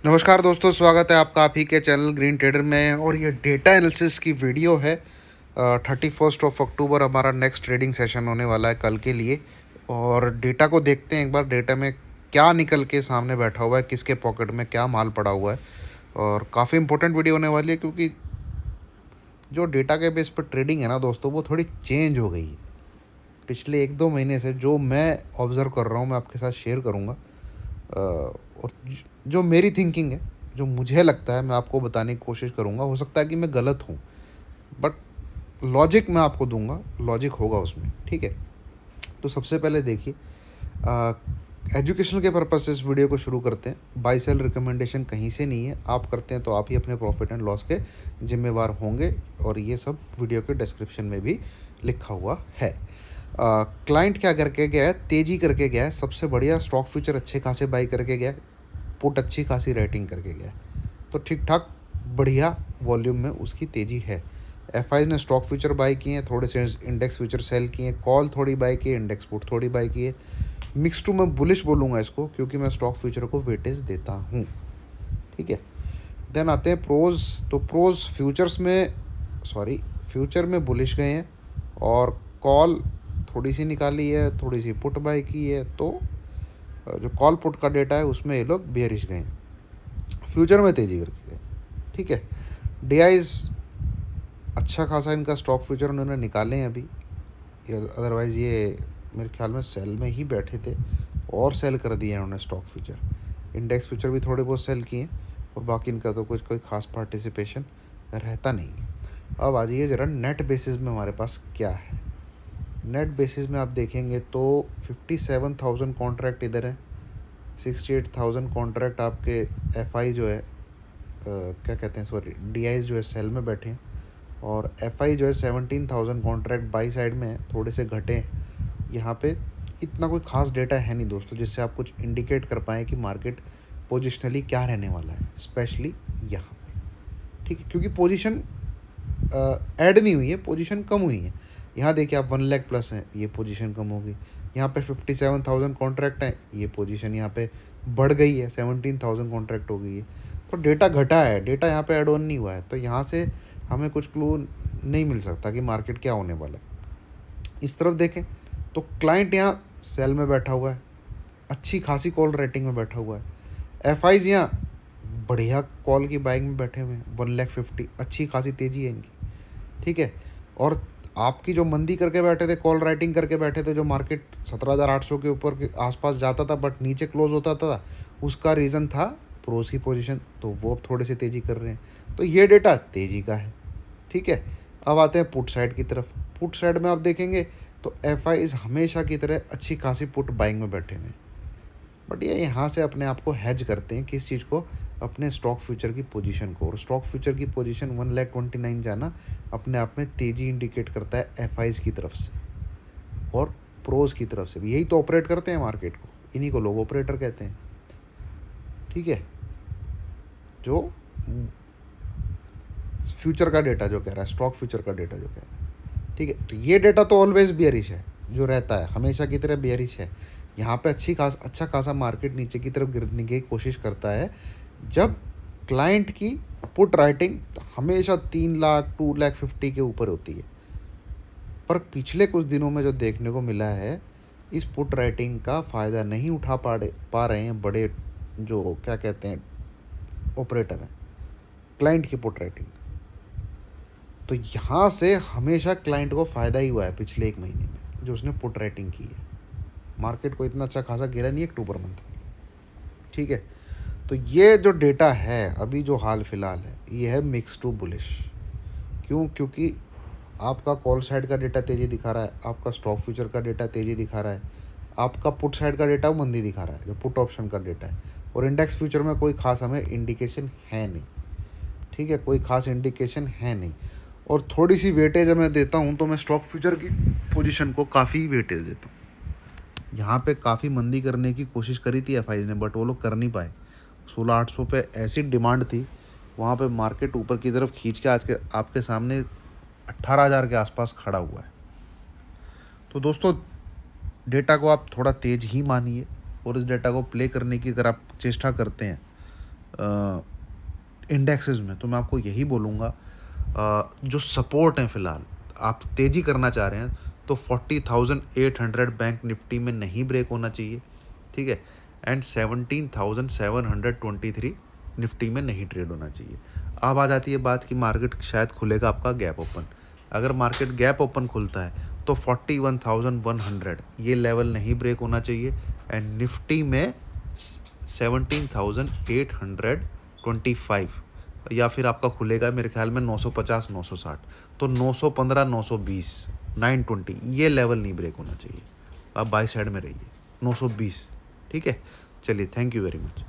नमस्कार दोस्तों, स्वागत है आपका आप ही के चैनल ग्रीन ट्रेडर में। और ये डेटा एनालिसिस की वीडियो है। 31 अक्टूबर हमारा नेक्स्ट ट्रेडिंग सेशन होने वाला है कल के लिए। और डेटा को देखते हैं एक बार, डेटा में क्या निकल के सामने बैठा हुआ है, किसके पॉकेट में क्या माल पड़ा हुआ है। और काफ़ी इंपॉर्टेंट वीडियो होने वाली है, क्योंकि जो डेटा के बेस पर ट्रेडिंग है ना दोस्तों, वो थोड़ी चेंज हो गई है पिछले 1-2 महीने से। जो मैं ऑब्ज़र्व कर रहा हूँ मैं आपके साथ शेयर करूँगा। और जो मेरी थिंकिंग है, जो मुझे लगता है, मैं आपको बताने की कोशिश करूँगा। हो सकता है कि मैं गलत हूँ, बट लॉजिक मैं आपको दूंगा, लॉजिक होगा उसमें, ठीक है। तो सबसे पहले देखिए, एजुकेशन के पर्पज से इस वीडियो को शुरू करते हैं। बाई सेल रिकमेंडेशन कहीं से नहीं है, आप करते हैं तो आप ही अपने प्रॉफिट एंड लॉस के जिम्मेवार होंगे। और ये सब वीडियो के डिस्क्रिप्शन में भी लिखा हुआ है। क्लाइंट क्या करके गया है, तेजी करके गया है, सबसे बढ़िया स्टॉक फ्यूचर अच्छे खासे बाई करके गया है, पुट अच्छी खासी रेटिंग करके गया है। तो ठीक ठाक बढ़िया वॉल्यूम में उसकी तेज़ी है। एफ ने स्टॉक फ्यूचर बाई किए हैं, थोड़े से इंडेक्स फ्यूचर सेल किए हैं, कॉल थोड़ी बाई की है, इंडेक्स पुट थोड़ी बाई की है। मिक्स टू मैं बुलिश बोलूँगा इसको, क्योंकि मैं स्टॉक फ्यूचर को वेटेज देता हूँ, ठीक है। देन आते हैं प्रोज। तो प्रोज फ्यूचर में बुलिश गए हैं, और कॉल थोड़ी सी निकाली है, थोड़ी सी पुट बाई की है। तो जो कॉल पुट का डेटा है उसमें ये लोग बेयरिश गए हैं, फ्यूचर में तेज़ी करके गए, ठीक है। डीआईज अच्छा खासा इनका स्टॉक फ्यूचर उन्होंने निकाले हैं अभी। अदरवाइज़ ये मेरे ख्याल में सेल में ही बैठे थे, और सेल कर दिए उन्होंने स्टॉक फ्यूचर। इंडेक्स फ्यूचर भी थोड़े बहुत सेल किए, और बाकी इनका तो कुछ कोई खास पार्टिसिपेशन रहता नहीं है। अब आ जाइए ज़रा नेट बेसिस में हमारे पास क्या है। नेट बेसिस में आप देखेंगे तो 57,000 कॉन्ट्रैक्ट इधर है, 68,000 कॉन्ट्रैक्ट आपके एफआई जो है, क्या कहते हैं, सॉरी, डीआईज जो है सेल में बैठे हैं। और एफआई जो है 17,000 कॉन्ट्रैक्ट बाई साइड में है, थोड़े से घटे हैं यहाँ पे। इतना कोई खास डेटा है नहीं दोस्तों जिससे आप कुछ इंडिकेट कर पाएँ कि मार्केट पोजिशनली क्या रहने वाला है, स्पेशली यहाँ पर, ठीक है। क्योंकि पोजीशन ऐड नहीं हुई है, पोजीशन कम हुई है। यहाँ देखिए आप 1 लाख प्लस हैं, ये पोजीशन कम होगी। यहाँ पे 57,000 कॉन्ट्रैक्ट हैं, ये पोजीशन यहाँ पे बढ़ गई है, 17,000 कॉन्ट्रैक्ट हो गई है। तो डेटा घटा है, डेटा यहाँ पे ऐड ऑन नहीं हुआ है। तो यहाँ से हमें कुछ क्लू नहीं मिल सकता कि मार्केट क्या होने वाला है। इस तरफ देखें तो क्लाइंट यहाँ सेल में बैठा हुआ है, अच्छी खासी कॉल रेटिंग में बैठा हुआ है। एफ आईज यहाँ बढ़िया कॉल की बाइंग में बैठे हुए हैं, 1,50,000, अच्छी खासी तेज़ी है इनकी, ठीक है। और आपकी जो मंदी करके बैठे थे, कॉल राइटिंग करके बैठे थे, जो मार्केट 17,800 के ऊपर के आसपास जाता था बट नीचे क्लोज होता था, उसका रीज़न था प्रोज की पोजीशन। तो वो अब थोड़े से तेज़ी कर रहे हैं, तो ये डेटा तेज़ी का है, ठीक है। अब आते हैं पुट साइड की तरफ। पुट साइड में आप देखेंगे तो एफ आई हमेशा की तरह अच्छी खासी पुट बाइंग में बैठे हुए हैं, बट ये यहाँ से अपने आप को हैज करते हैं, किस चीज़ को, अपने स्टॉक फ्यूचर की पोजीशन को। और स्टॉक फ्यूचर की पोजीशन 1,29,000 जाना अपने आप में तेज़ी इंडिकेट करता है एफ की तरफ से और प्रोज की तरफ से भी। यही तो ऑपरेट करते हैं मार्केट को, इन्हीं को लोग ऑपरेटर कहते हैं, ठीक है। जो फ्यूचर का डेटा जो कह रहा है, स्टॉक फ्यूचर का डेटा जो कह रहा है, ठीक है। तो ये डेटा तो ऑलवेज बियरिश है, जो रहता है हमेशा की तरह बियरिश है। यहाँ पे अच्छा खासा मार्केट नीचे की तरफ गिरने की कोशिश करता है जब क्लाइंट की पुट राइटिंग हमेशा 3 लाख 2,50,000 के ऊपर होती है। पर पिछले कुछ दिनों में जो देखने को मिला है, इस पुट राइटिंग का फ़ायदा नहीं उठा पा रहे हैं बड़े, जो क्या कहते हैं, ऑपरेटर हैं, क्लाइंट की पुट राइटिंग। तो यहाँ से हमेशा क्लाइंट को फ़ायदा ही हुआ है पिछले 1 महीने में, जो उसने पुट राइटिंग की है। मार्केट को इतना अच्छा खासा गिरा नहीं अक्टूबर मंथ, ठीक है। तो ये जो डेटा है अभी जो हाल फिलहाल है, ये है मिक्स टू बुलिश। क्यों? क्योंकि आपका कॉल साइड का डेटा तेज़ी दिखा रहा है, आपका स्टॉक फ्यूचर का डेटा तेज़ी दिखा रहा है, आपका पुट साइड का डेटा मंदी दिखा रहा है, जो पुट ऑप्शन का डेटा है। और इंडेक्स फ्यूचर में कोई खास हमें इंडिकेशन है नहीं, ठीक है, कोई खास इंडिकेशन है नहीं। और थोड़ी सी वेटेज मैं देता हूँ तो मैं स्टॉक फ्यूचर की पोजीशन को काफ़ी वेटेज देता हूँ। यहाँ पे काफ़ी मंदी करने की कोशिश करी थी एफ ने, बट वो लोग कर नहीं पाए। 16,800 पे ऐसी डिमांड थी, वहाँ पे मार्केट ऊपर की तरफ खींच के आज के आपके सामने 18,000 के आसपास खड़ा हुआ है। तो दोस्तों डेटा को आप थोड़ा तेज़ ही मानिए, और इस डेटा को प्ले करने की अगर आप चेष्टा करते हैं इंडेक्सेस में, तो मैं आपको यही बोलूँगा जो सपोर्ट हैं फ़िलहाल, आप तेज़ी करना चाह रहे हैं तो 40,800 बैंक निफ्टी में नहीं ब्रेक होना चाहिए, ठीक है, एंड 17,723 निफ्टी में नहीं ट्रेड होना चाहिए। अब आ जाती है बात कि मार्केट शायद खुलेगा आपका गैप ओपन। अगर मार्केट गैप ओपन खुलता है तो 41,100 ये लेवल नहीं ब्रेक होना चाहिए, एंड निफ्टी में 17,825 या फिर आपका खुलेगा मेरे ख्याल में 950 960, तो 915 920 920 ये लेवल नहीं ब्रेक होना चाहिए। आप बाई साइड में रहिए 920, ठीक है। चलिए, थैंक यू वेरी मच।